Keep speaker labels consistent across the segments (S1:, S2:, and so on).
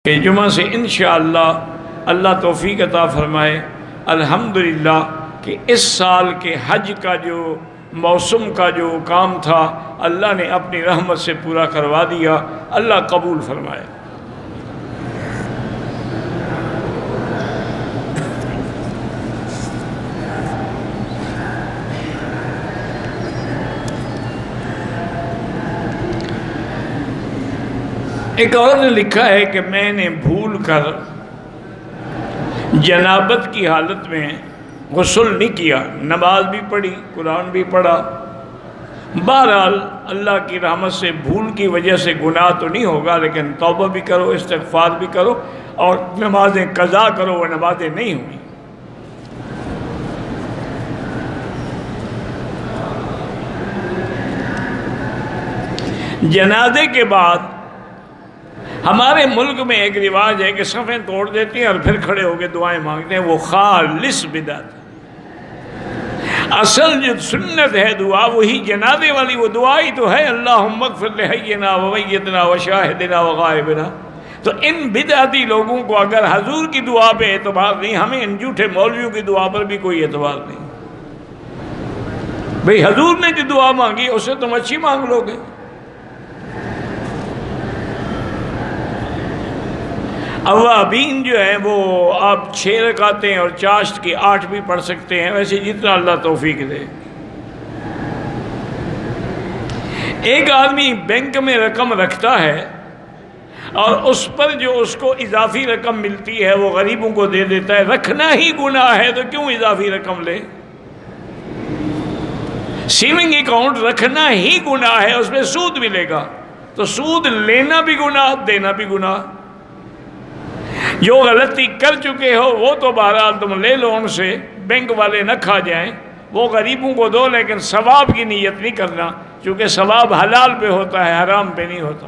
S1: کہ جمعہ سے انشاءاللہ اللہ توفیق عطا فرمائے الحمدللہ کہ اس سال کے حج کا جو موسم کا جو کام تھا اللہ نے اپنی رحمت سے پورا کروا دیا، اللہ قبول فرمائے۔ ایک اور نے لکھا ہے کہ میں نے بھول کر جنابت کی حالت میں غسل نہیں کیا، نماز بھی پڑھی، قرآن بھی پڑھا، بہرحال اللہ کی رحمت سے بھول کی وجہ سے گناہ تو نہیں ہوگا، لیکن توبہ بھی کرو، استغفار بھی کرو اور نمازیں قضا کرو، وہ نمازیں نہیں ہوئیں۔ جنازے کے بعد ہمارے ملک میں ایک رواج ہے کہ صفیں توڑ دیتے ہیں اور پھر کھڑے ہو کے دعائیں مانگتے ہیں، وہ خالص بدعت ہے۔ اصل جو سنت ہے دعا وہی جنازے والی وہ دعا ہی تو ہے، اللہم اغفر لحینا ومیتنا وشاہدنا وغائبنا۔ تو ان بدعتی لوگوں کو اگر حضور کی دعا پہ اعتبار نہیں، ہمیں ان جھوٹے مولویوں کی دعا پر بھی کوئی اعتبار نہیں۔ بھئی حضور نے جو دعا مانگی اسے تم اچھی مانگ لو گے۔ اوابین جو ہیں وہ آپ 6 رکعتیں اور چاشت کی 8 بھی پڑھ سکتے ہیں، ویسے جتنا اللہ توفیق دے۔ ایک آدمی بینک میں رقم رکھتا ہے اور اس پر جو اس کو اضافی رقم ملتی ہے وہ غریبوں کو دے دیتا ہے، رکھنا ہی گناہ ہے تو کیوں اضافی رقم لے؟ سیونگ اکاؤنٹ رکھنا ہی گناہ ہے، اس میں سود ملے گا، تو سود لینا بھی گناہ، دینا بھی گناہ۔ جو غلطی کر چکے ہو وہ تو بہرحال تم لے لو ان سے، بینک والے نہ کھا جائیں، وہ غریبوں کو دو، لیکن ثواب کی نیت نہیں کرنا، چونکہ ثواب حلال پہ ہوتا ہے، حرام پہ نہیں ہوتا۔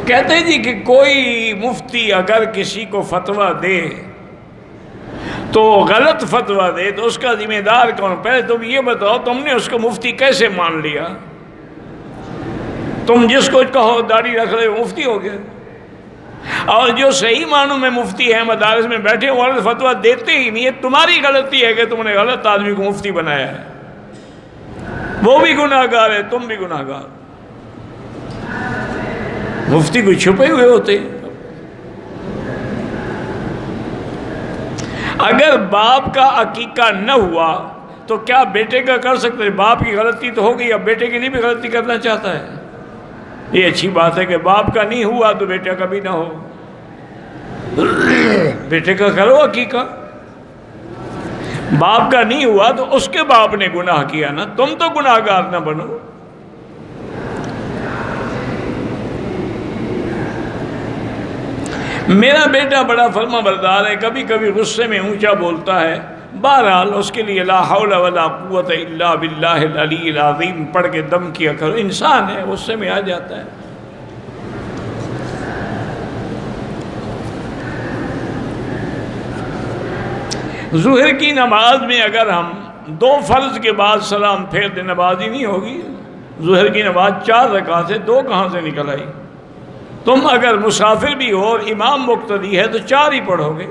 S1: کہتے ہیں جی کہ کوئی مفتی اگر کسی کو فتویٰ دے تو غلط فتویٰ دے تو اس کا ذمہ دار کون؟ پہلے تم یہ بتاؤ تم نے اس کو مفتی کیسے مان لیا؟ تم جس کو کہو داڑھی رکھ رہے ہو مفتی ہو گئے، اور جو صحیح معنوں میں مفتی ہیں مدارس میں بیٹھے وہ غلط فتویٰ دیتے ہی نہیں ہے۔ تمہاری غلطی ہے کہ تم نے غلط آدمی کو مفتی بنایا ہے، وہ بھی گناہ گار ہے، تم بھی گناہ گار۔ مفتی کوئی چھپے ہوئے ہوتے ہیں۔ اگر باپ کا عقیقہ نہ ہوا تو کیا بیٹے کا کر سکتے؟ باپ کی غلطی تو ہو گئی، اب بیٹے کے لیے بھی غلطی کرنا چاہتا ہے۔ یہ اچھی بات ہے کہ باپ کا نہیں ہوا تو بیٹے کا بھی نہ ہو، بیٹے کا کرو عقیقہ۔ باپ کا نہیں ہوا تو اس کے باپ نے گناہ کیا نا، تم تو گناہ گار نہ بنو۔ میرا بیٹا بڑا فرما بردار ہے، کبھی کبھی غصے میں اونچا بولتا ہے، بہرحال اس کے لیے لا حول ولا قوت الا باللہ العلی العظیم پڑھ کے دم کیا کرو، انسان ہے غصے میں آ جاتا ہے۔ ظہر کی نماز میں اگر ہم 2 فرض کے بعد سلام پھیر دیں نماز ہی نہیں ہوگی۔ ظہر کی نماز 4 رکعت ہے، 2 کہاں سے نکل آئی؟ تم اگر مسافر بھی ہو اور امام مقتدی ہے تو 4 ہی پڑھو گے۔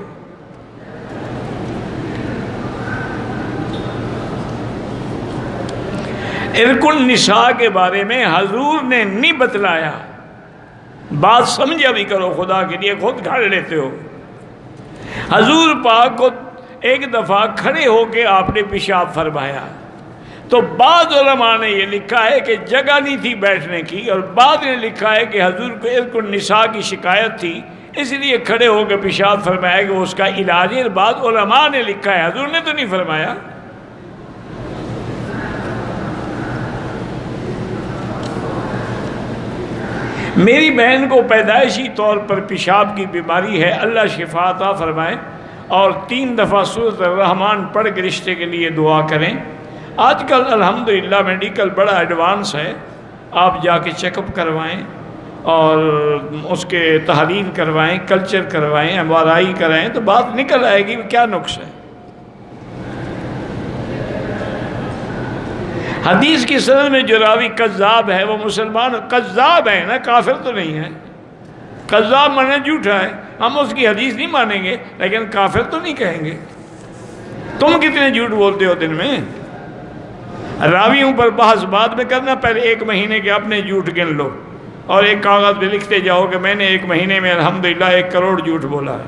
S1: عرق النساء کے بارے میں حضور نے نہیں بتلایا، بات سمجھا بھی کرو، خدا کے لیے خود گھڑ لیتے ہو۔ حضور پاک کو ایک دفعہ کھڑے ہو کے آپ نے پیشاب فرمایا، تو بعض علماء نے یہ لکھا ہے کہ جگہ نہیں تھی بیٹھنے کی، اور بعض نے لکھا ہے کہ حضور کو عرق النساء کی شکایت تھی اس لیے کھڑے ہو کے پیشاب فرمایا کہ وہ اس کا علاج ہے۔ بعض علماء نے لکھا ہے، حضور نے تو نہیں فرمایا۔ میری بہن کو پیدائشی طور پر پیشاب کی بیماری ہے، اللہ شفا عطا فرمائے، اور 3 دفعہ سورۃ الرحمن پڑھ کے رشتے کے لیے دعا کریں۔ آج کل الحمدللہ میڈیکل بڑا ایڈوانس ہے، آپ جا کے چیک اپ کروائیں اور اس کے تحلیل کروائیں، کلچر کروائیں، MRI کرائیں تو بات نکل آئے گی کیا نقص ہے۔ حدیث کی سند میں جو راوی کذاب ہے وہ مسلمان کذاب ہے نا، کافر تو نہیں ہے. کذاب مانے جھوٹا ہے، ہم اس کی حدیث نہیں مانیں گے لیکن کافر تو نہیں کہیں گے. تم کتنے جھوٹ بولتے ہو دن میں؟ راویوں پر بحث بعد میں کرنا، پہلے 1 مہینے کے اپنے جھوٹ گن لو اور ایک کاغذ پہ لکھتے جاؤ کہ میں نے 1 مہینے میں الحمدللہ 1 کروڑ جھوٹ بولا ہے.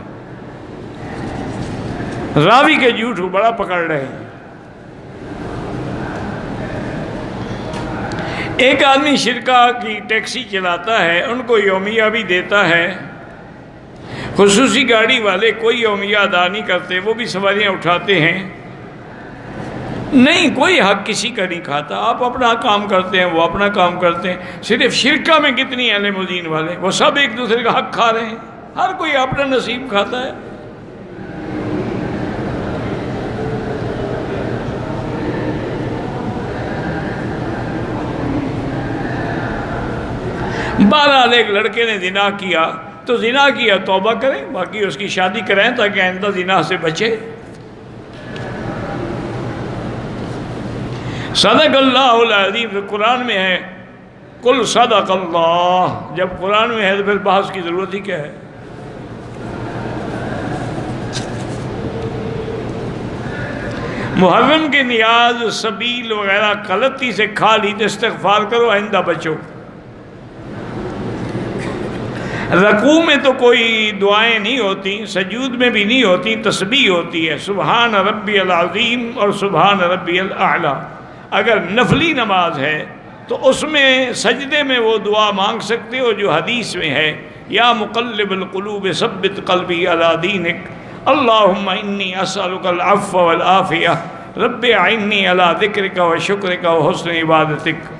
S1: راوی کے جھوٹ کو بڑا پکڑ رہے ہیں. ایک آدمی شرکا کی ٹیکسی چلاتا ہے، ان کو یومیہ بھی دیتا ہے. خصوصی گاڑی والے کوئی یومیہ ادا نہیں کرتے، وہ بھی سواریاں اٹھاتے ہیں. نہیں، کوئی حق کسی کا نہیں کھاتا. آپ اپنا کام کرتے ہیں، وہ اپنا کام کرتے ہیں. صرف شرکا میں کتنی ہیں لیموزین والے، وہ سب ایک دوسرے کا حق کھا رہے ہیں. ہر کوئی اپنا نصیب کھاتا ہے. بہرحال ایک لڑکے نے زنا کیا تو زنا کیا، توبہ کریں، باقی اس کی شادی کریں تاکہ آئندہ زنا سے بچے. صدق اللہ العظیم. قرآن میں ہے قل صدق اللہ. جب قرآن میں ہے تو پھر بحث کی ضرورت ہی کیا ہے؟ محرم کے نیاز سبیل وغیرہ غلطی سے کھا لی تو استغفار کرو، آئندہ بچو. رکوع میں تو کوئی دعائیں نہیں ہوتی، سجود میں بھی نہیں ہوتی، تسبیح ہوتی ہے سبحان ربی العظیم اور سبحان ربی الاعلی. اگر نفلی نماز ہے تو اس میں سجدے میں وہ دعا مانگ سکتے ہو جو حدیث میں ہے، یا مقلب القلوب ثبت قلبی علی دینک اللہم انی اسألک العفو والعافیہ رب اعنی علی ذکرک و شکرک و حسن عبادتک.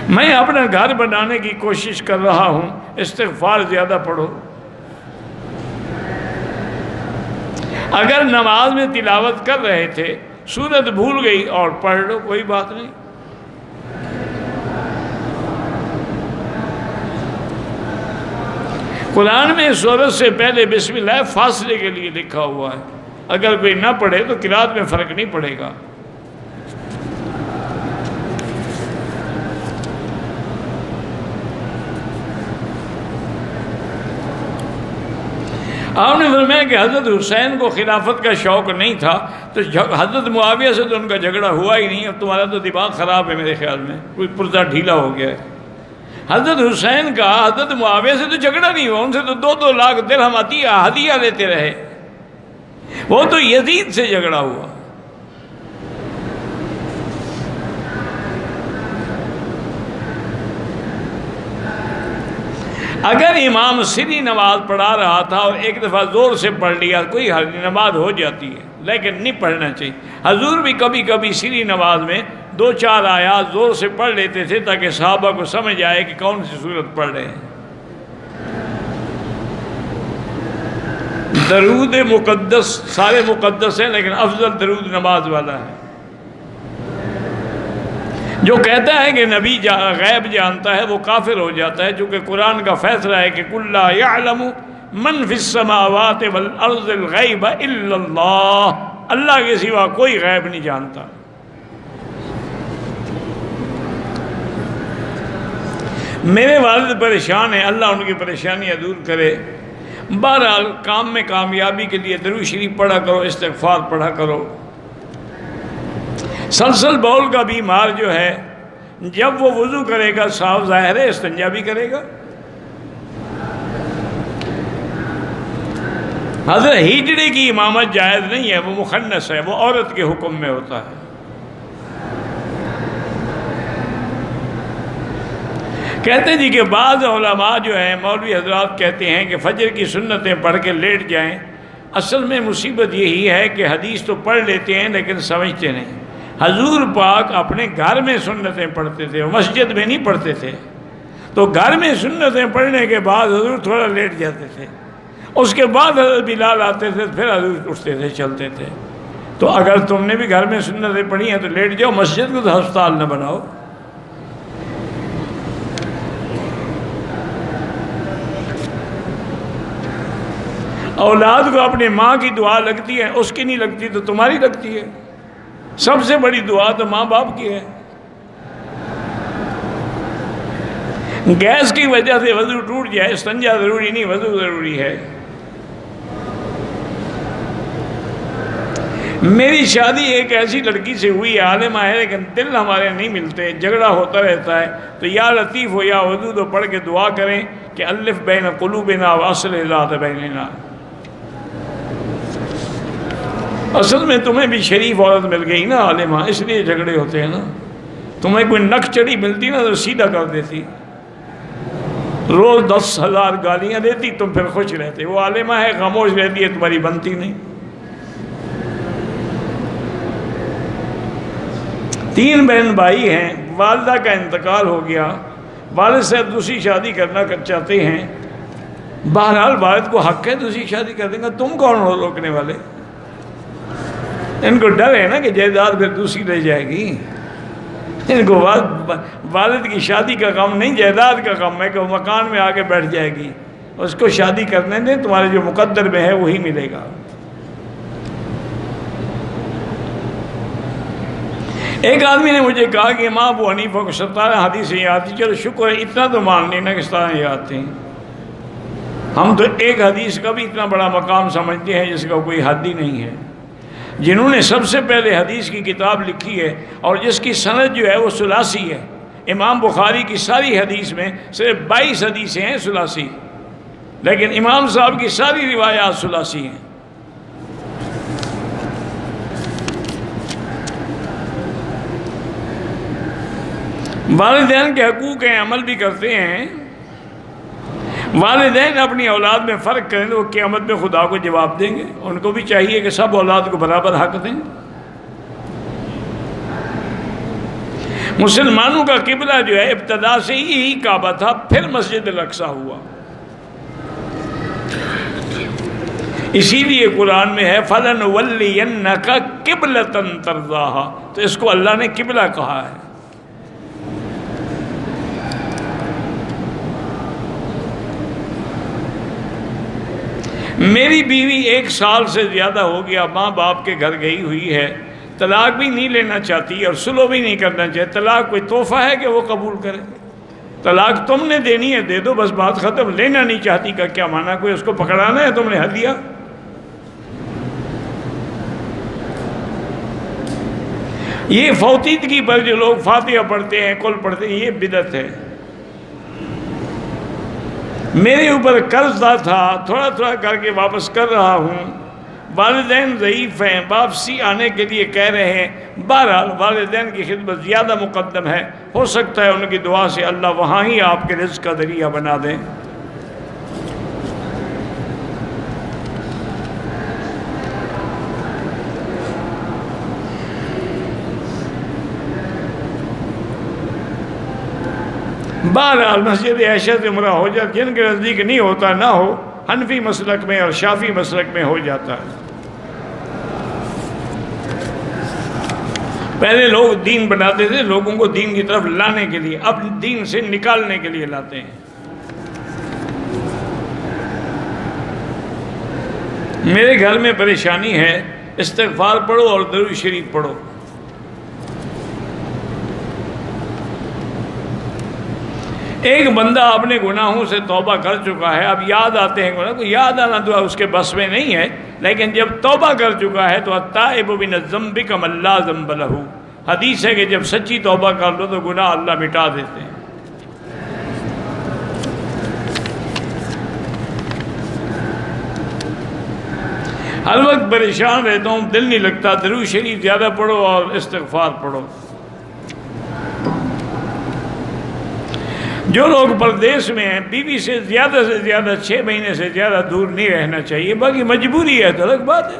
S1: میں اپنا گھر بنانے کی کوشش کر رہا ہوں، استغفار زیادہ پڑھو. اگر نماز میں تلاوت کر رہے تھے، سورت بھول گئی اور پڑھ لو، کوئی بات نہیں. قرآن میں سورت سے پہلے بسم اللہ فاصلے کے لیے لکھا ہوا ہے. اگر کوئی نہ پڑھے تو قرات میں فرق نہیں پڑے گا. آپ نے فرمایا کہ حضرت حسین کو خلافت کا شوق نہیں تھا تو حضرت معاویہ سے تو ان کا جھگڑا ہوا ہی نہیں. اب تمہارا تو دماغ خراب ہے میرے خیال میں، کوئی پرزہ ڈھیلا ہو گیا ہے. حضرت حسین کا حضرت معاویہ سے تو جھگڑا نہیں ہوا، ان سے تو 2-2 لاکھ درہم ہدیہ لیتے رہے. وہ تو یزید سے جھگڑا ہوا. اگر امام سری نماز پڑھا رہا تھا اور ایک دفعہ زور سے پڑھ لیا کوئی حل نہیں، نماز ہو جاتی ہے، لیکن نہیں پڑھنا چاہیے. حضور بھی کبھی کبھی سری نماز میں 2-4 آیات زور سے پڑھ لیتے تھے تاکہ صحابہ کو سمجھ آئے کہ کون سی صورت پڑھ رہے ہیں. درود مقدس سارے مقدس ہیں لیکن افضل درود نماز والا ہے. جو کہتا ہے کہ نبی غیب جانتا ہے وہ کافر ہو جاتا ہے، چونکہ قرآن کا فیصلہ ہے کہ قُلْ لَا يَعْلَمُ مَنْ فِي السَّمَاوَاتِ وَالْأَرْضِ الْغَيْبَ إِلَّا اللَّهُ. اللہ کے سوا کوئی غیب نہیں جانتا. میرے والد پریشان ہیں، اللہ ان کی پریشانیاں دور کرے. بہرحال کام میں کامیابی کے لیے درود شریف پڑھا کرو، استغفار پڑھا کرو. سلسل بول کا بیمار جو ہے جب وہ وضو کرے گا صاف ظاہر ہے استنجا بھی کرے گا. حضرت ہیجڑے کی امامت جائز نہیں ہے، وہ مخنث ہے، وہ عورت کے حکم میں ہوتا ہے. کہتے ہیں جی کہ بعض علماء جو ہیں مولوی حضرات کہتے ہیں کہ فجر کی سنتیں پڑھ کے لیٹ جائیں. اصل میں مصیبت یہی ہے کہ حدیث تو پڑھ لیتے ہیں لیکن سمجھتے نہیں. حضور پاک اپنے گھر میں سنتیں پڑھتے تھے، مسجد میں نہیں پڑھتے تھے. تو گھر میں سنتیں پڑھنے کے بعد حضور تھوڑا لیٹ جاتے تھے، اس کے بعد حضرت بلال آتے تھے، پھر حضور اٹھتے تھے، چلتے تھے. تو اگر تم نے بھی گھر میں سنتیں پڑھی ہیں تو لیٹ جاؤ، مسجد کو تو ہسپتال نہ بناؤ. اولاد کو اپنی ماں کی دعا لگتی ہے، اس کی نہیں لگتی تو تمہاری لگتی ہے. سب سے بڑی دعا تو ماں باپ کی ہے. گیس کی وجہ سے وضو ٹوٹ جائے، استنجا ضروری نہیں، وضو ضروری ہے. میری شادی ایک ایسی لڑکی سے ہوئی، عالمہ ہے لیکن دل ہمارے نہیں ملتے، جھگڑا ہوتا رہتا ہے، تو یا لطیف ہو یا ودود ہو پڑھ کے دعا کریں کہ الف بین قلوبنا واصلح ذات بیننا. اصل میں تمہیں بھی شریف عورت مل گئی نا عالمہ، اس لیے جھگڑے ہوتے ہیں نا. تمہیں کوئی نک چڑی ملتی نا تو سیدھا کر دیتی، روز 10,000 گالیاں دیتی، تم پھر خوش رہتے. وہ عالمہ ہے خاموش رہتی ہے، تمہاری بنتی نہیں. 3 بہن بھائی ہیں، والدہ کا انتقال ہو گیا، والد صاحب دوسری شادی کرنا چاہتے ہیں. بہرحال والد کو حق ہے دوسری شادی کر دیں گا، تم کون ہو روکنے والے؟ ان کو ڈر ہے نا کہ جائیداد پھر دوسری رہ جائے گی. ان کو والد کی شادی کا غم نہیں، جائیداد کا غم ہے کہ وہ مکان میں آ کے بیٹھ جائے گی. اس کو شادی کرنے دیں، تمہارے جو مقدر میں ہے وہی ملے گا. ایک آدمی نے مجھے کہا کہ امام ابو حنیفہ کو 17 حدیثیں یاد تھی. چلو شکر ہے، اتنا تو مان لینا کہ 17 یاد تھیں. ہم تو ایک حدیث کا بھی اتنا بڑا مقام سمجھتے ہیں جس کا کوئی حد ہی نہیں ہے. جنہوں نے سب سے پہلے حدیث کی کتاب لکھی ہے اور جس کی سند جو ہے وہ ثلاثی ہے. امام بخاری کی ساری حدیث میں صرف 22 حدیثیں ہیں ثلاثی، لیکن امام صاحب کی ساری روایات ثلاثی ہیں. والدین کے حقوق ہیں، عمل بھی کرتے ہیں. والدین اپنی اولاد میں فرق کریں تو وہ قیامت میں خدا کو جواب دیں گے. ان کو بھی چاہیے کہ سب اولاد کو برابر حق دیں. مسلمانوں کا قبلہ جو ہے ابتدا سے یہی کعبہ تھا، پھر مسجد الاقصی ہوا. اسی لیے قرآن میں ہے فَلَنُوَلِّيَنَّكَ قِبْلَةً تَرْضَاهَا، تو اس کو اللہ نے قبلہ کہا ہے. میری بیوی 1 سال سے زیادہ ہو گیا ماں باپ کے گھر گئی ہوئی ہے، طلاق بھی نہیں لینا چاہتی اور سلو بھی نہیں کرنا چاہتی. طلاق کوئی تحفہ ہے کہ وہ قبول کرے؟ طلاق تم نے دینی ہے دے دو، بس بات ختم. لینا نہیں چاہتی کا کیا معنی؟ کوئی اس کو پکڑانا ہے تم نے ہدیہ؟ یہ فوتیدگی پر جو لوگ فاتحہ پڑھتے ہیں، کل پڑھتے ہیں، یہ بدعت ہے. میرے اوپر قرض تھا، تھوڑا تھوڑا کر کے واپس کر رہا ہوں. والدین ضعیف ہیں، واپسی آنے کے لیے کہہ رہے ہیں. بہرحال والدین کی خدمت زیادہ مقدم ہے. ہو سکتا ہے ان کی دعا سے اللہ وہاں ہی آپ کے رزق کا ذریعہ بنا دیں. بہرحال مسجد عائشہ سے عمرہ ہو جاتا، جن کے نزدیک نہیں ہوتا نہ ہو. حنفی مسلک میں اور شافی مسلک میں ہو جاتا ہے. پہلے لوگ دین بناتے تھے لوگوں کو دین کی طرف لانے کے لیے، اب دین سے نکالنے کے لیے لاتے ہیں. میرے گھر میں پریشانی ہے، استغفار پڑھو اور درود شریف پڑھو. ایک بندہ اپنے گناہوں سے توبہ کر چکا ہے، اب یاد آتے ہیں گناہ کو. یاد آنا تو اس کے بس میں نہیں ہے، لیکن جب توبہ کر چکا ہے تو التائب من الذنب کمن لا ذنب لہ. حدیث ہے کہ جب سچی توبہ کر لو تو گناہ اللہ مٹا دیتے ہیں. ہر وقت پریشان رہتا ہوں، دل نہیں لگتا. درود شریف زیادہ پڑھو اور استغفار پڑھو. جو لوگ پردیس میں ہیں، بیوی سے زیادہ 6 مہینے سے زیادہ دور نہیں رہنا چاہیے. باقی مجبوری ہے تو الگ بات ہے.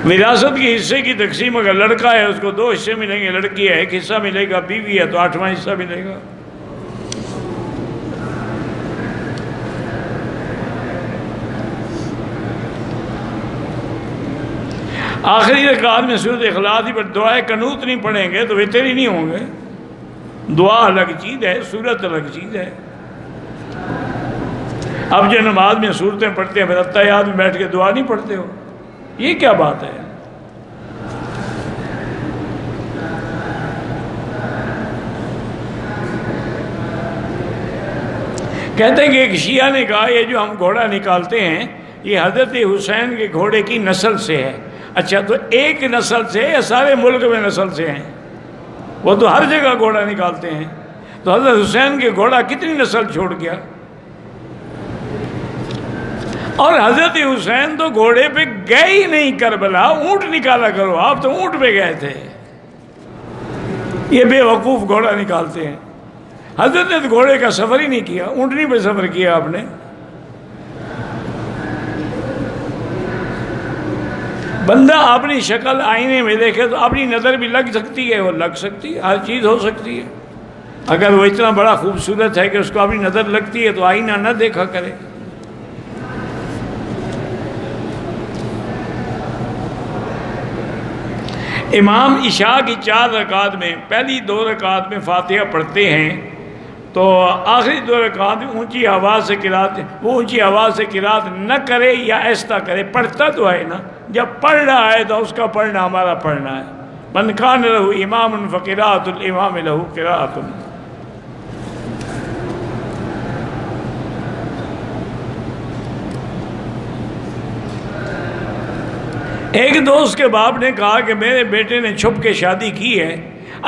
S1: وراثت کے حصے کی تقسیم اگر لڑکا ہے اس کو 2 حصے ملیں گے، لڑکی ہے 1 حصہ ملے گا، بیوی ہے تو 8واں حصہ ملے گا. آخری رکعت میں سورۃ اخلاص ہی پر دعائے قنوت نہیں پڑھیں گے تو وتر ہی نہیں ہوں گے. دعا الگ چیز ہے، سورت الگ چیز ہے. اب جو نماز میں سورتیں پڑھتے ہیں پھر اتحیات میں بیٹھ کے دعا نہیں پڑھتے ہو. یہ کیا بات ہے؟ کہتے ہیں کہ ایک شیعہ نے کہا یہ جو ہم گھوڑا نکالتے ہیں یہ حضرت حسین کے گھوڑے کی نسل سے ہے۔ اچھا تو ایک نسل سے یا سارے ملک میں نسل سے ہیں؟ وہ تو ہر جگہ گھوڑا نکالتے ہیں، تو حضرت حسین کے گھوڑا کتنی نسل چھوڑ گیا؟ اور حضرت حسین تو گھوڑے پہ گئے ہی نہیں کربلا، اونٹ نکالا کرو، آپ تو اونٹ پہ گئے تھے، یہ بے وقوف گھوڑا نکالتے ہیں۔ حضرت نے تو گھوڑے کا سفر ہی نہیں کیا، اونٹنی پہ سفر کیا آپ نے۔ بندہ اپنی شکل آئینے میں دیکھے تو اپنی نظر بھی لگ سکتی ہے، وہ لگ سکتی ہے، ہر چیز ہو سکتی ہے۔ اگر وہ اتنا بڑا خوبصورت ہے کہ اس کو اپنی نظر لگتی ہے تو آئینہ نہ دیکھا کرے۔ امام عشاء کی 4 رکعت میں پہلی 2 رکعت میں فاتحہ پڑھتے ہیں تو آخری 2 رکعت میں اونچی آواز سے قرات، وہ اونچی آواز سے قرات نہ کرے یا ایسا کرے، پڑھتا تو ہے نا، جب پڑھ رہا ہے تو اس کا پڑھنا ہمارا پڑھنا ہے۔ من کان لہ امام فقراۃ الامام لہ قراۃ۔ ایک دوست کے باپ نے کہا کہ میرے بیٹے نے چھپ کے شادی کی ہے،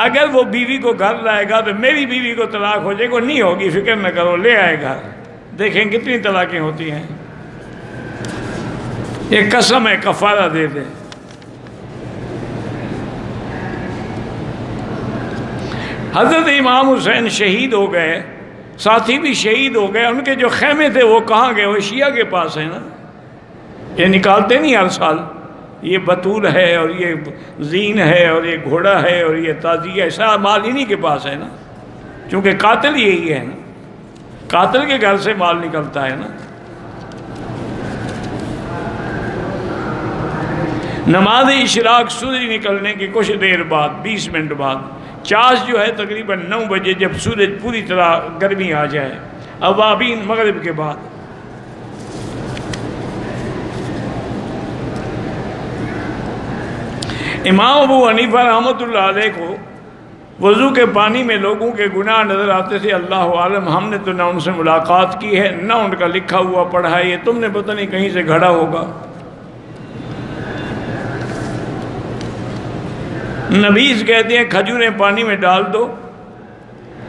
S1: اگر وہ بیوی کو گھر لائے گا تو میری بیوی کو طلاق ہو جائے گا، نہیں ہوگی، فکر نہ کرو، لے آئے گا۔ دیکھیں کتنی طلاقیں ہوتی ہیں، یہ قسم ہے، کفارہ دے دے۔ حضرت امام حسین شہید ہو گئے، ساتھی بھی شہید ہو گئے، ان کے جو خیمے تھے وہ کہاں گئے؟ وہ شیعہ کے پاس ہیں نا، یہ نکالتے نہیں ہر سال، یہ بطول ہے اور یہ زین ہے اور یہ گھوڑا ہے اور یہ تازیہ ہے، سارا مال انہی کے پاس ہے نا، چونکہ قاتل یہی ہے نا، قاتل کے گھر سے مال نکلتا ہے نا۔ نماز اشراق سورج نکلنے کے کچھ دیر بعد، 20 منٹ بعد، چاش جو ہے تقریباً 9 بجے، جب سورج پوری طرح گرمی آ جائے، اوابین مغرب کے بعد۔ امام ابو حنیفہ رحمۃ اللہ علیہ کو وضو کے پانی میں لوگوں کے گناہ نظر آتے تھے، اللہ عالم، ہم نے تو نہ ان سے ملاقات کی ہے نہ ان کا لکھا ہوا پڑھا ہے، یہ تم نے پتہ نہیں کہیں سے گھڑا ہوگا۔ نبیذ کہتے ہیں کھجوریں پانی میں ڈال دو،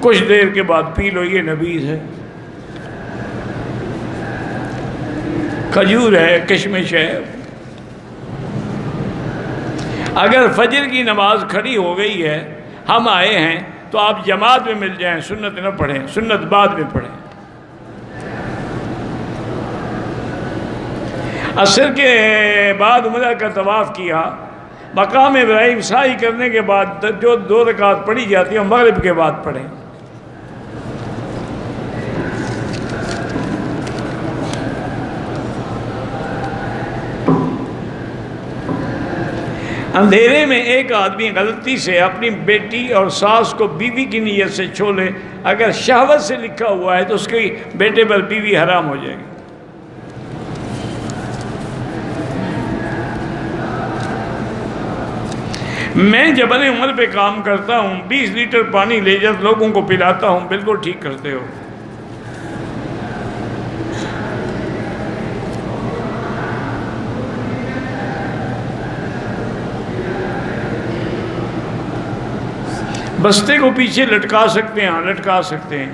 S1: کچھ دیر کے بعد پی لو، یہ نبیذ ہے، کھجور ہے، کشمش ہے۔ اگر فجر کی نماز کھڑی ہو گئی ہے، ہم آئے ہیں، تو آپ جماعت میں مل جائیں، سنت نہ پڑھیں، سنت بعد میں پڑھیں۔ عصر کے بعد عمرہ کا طواف کیا، مقام ابراہیم سعی کرنے کے بعد جو 2 رکعت پڑھی جاتی ہیں مغرب کے بعد پڑھیں۔ اندھیرے میں ایک آدمی غلطی سے اپنی بیٹی اور ساس کو بیوی کی نیت سے چھو لے، اگر شہوت سے لکھا ہوا ہے تو اس کی بیٹے پر بیوی حرام ہو جائے گی۔ میں جبل عمر پہ کام کرتا ہوں، 20 لیٹر پانی لے جا لوگوں کو پلاتا ہوں، بالکل ٹھیک کرتے ہو۔ بستے کو پیچھے لٹکا سکتے ہیں، لٹکا سکتے ہیں۔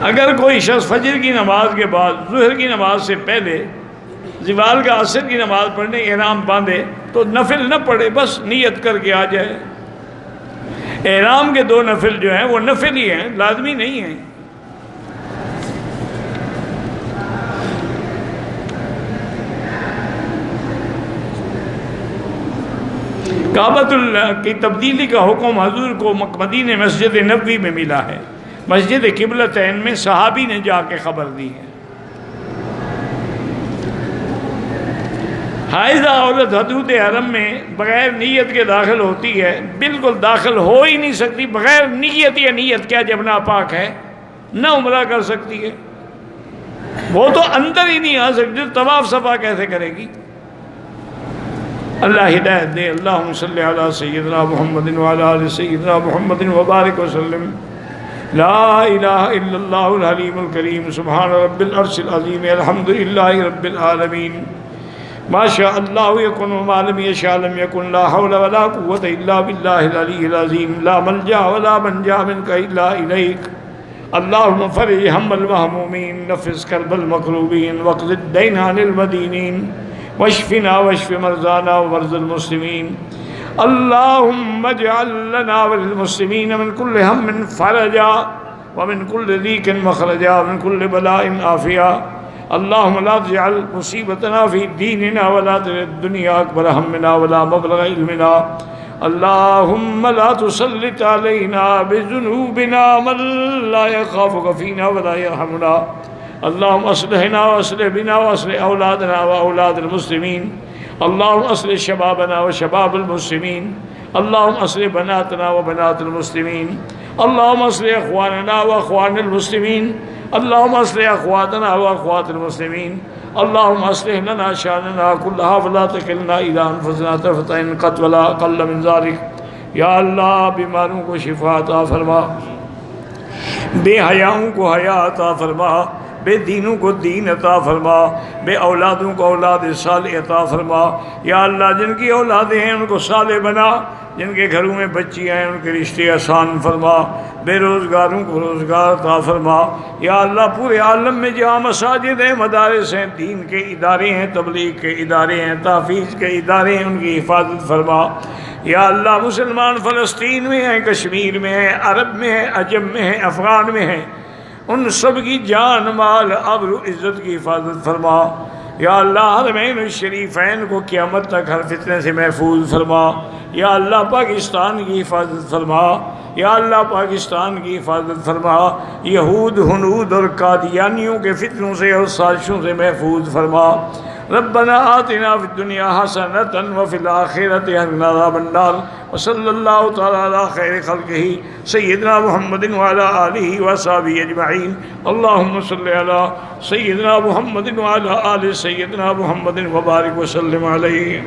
S1: اگر کوئی شخص فجر کی نماز کے بعد، ظہر کی نماز سے پہلے، زوال کا عصر کی نماز پڑھنے احرام باندھے تو نفل نہ پڑھے، بس نیت کر کے آ جائے۔ احرام کے 2 نفل جو ہیں وہ نفل ہی ہیں، لازمی نہیں ہیں۔ کعبۃ اللہ کی تبدیلی کا حکم حضور کو مدینہ مسجد نبوی میں ملا ہے، مسجد قبلتین میں صحابی نے جا کے خبر دی ہے۔ حائضہ عورت حدود حرم میں بغیر نیت کے داخل ہوتی ہے، بالکل داخل ہو ہی نہیں سکتی بغیر نیت، یا نیت کیا جب ناپاک ہے، نہ عمرہ کر سکتی ہے۔ وہ تو اندر ہی نہیں آ سکتی، طواف صفا کیسے کرے گی؟ اللہ ہدایت دے۔ اللہم صلی علی سیدنا محمد وعلی آل سیدنا محمد وبارک وسلم۔ لا الہ الا اللہ الحلیم الکریم، سبحان رب العرش العظیم، الحمدللہ رب العالمین۔ ما شاء اللہ یکن وما لم یشاء لم یکن، لا حول ولا قوة الا باللہ العلی العظیم، لا ملجا ولا منجا منک الا الیک۔ اللہم فرج ہم المہمومین، نفس کرب المکروبین، واقض الدین عن المدینین، واشفنا واشف مرضانا ومرضى المسلمین۔ اللہم اجعل لنا وللمسلمین من کل ہم فرجا، ومن کل ضیق مخرجا، ومن کل بلاء عافیا۔ اللہم لا تجعل مصیبتنا فی دیننا، ولا تجعل الدنیا اکبر ہمنا ولا مبلغ علمنا۔ اللہم لا تسلط علینا بذنوبنا من لا یخافک فینا ولا یرحمنا۔ اللہم اصلحنا واصلح بنا واصلح اولادنا واولاد المسلمین۔ اللہم اصلح شبابنا وشباب المسلمین۔ اللہم اصلح بناتنا وبنات المسلمین۔ اللہم اصلح اخواننا واخوان المسلمین۔ اللہم اصلح اخواتنا واخوات المسلمین۔ اللہم اصلح لنا شاننا کلہا ولا تکلنا الی انفسنا طرفۃ عین قط ولا اقل من ذلک۔ یا اللہ بیماروں کو شفا عطا فرما، بے حیاؤں کو حیا عطا فرما، بے دینوں کو دین عطا فرما، بے اولادوں کو اولاد صالح عطا فرما۔ یا اللہ جن کی اولادیں ہیں ان کو صالح بنا، جن کے گھروں میں بچیاں ہیں ان کے رشتے آسان فرما، بے روزگاروں کو روزگار عطا فرما۔ یا اللہ پورے عالم میں جہاں مساجد ہیں، مدارس ہیں، دین کے ادارے ہیں، تبلیغ کے ادارے ہیں، تحفیظ کے ادارے ہیں، ان کی حفاظت فرما۔ یا اللہ مسلمان فلسطین میں ہیں، کشمیر میں ہیں، عرب میں ہیں، عجم میں ہیں، افغان میں ہیں، ان سب کی جان مال ابرو عزت کی حفاظت فرما۔ یا اللہ حرمین الشریفین کو قیامت تک ہر فتنے سے محفوظ فرما۔ یا اللہ پاکستان کی حفاظت فرما۔ یا اللہ پاکستان کی حفاظت فرما، یہود ہنود اور قادیانیوں کے فتنوں سے اور سازشوں سے محفوظ فرما۔ ربنا آتنا فی الدنیا حسنۃ وفی الآخرۃ وقنا عذاب النار، وصلی اللہ تعالی علی خیر خلقہ سیدنا محمد وعلی آلہ وصحبہ اجمعین۔ اللہم صلی علی سیدنا محمد وعلی آل سیدنا محمد وبارک وسلم علیہ۔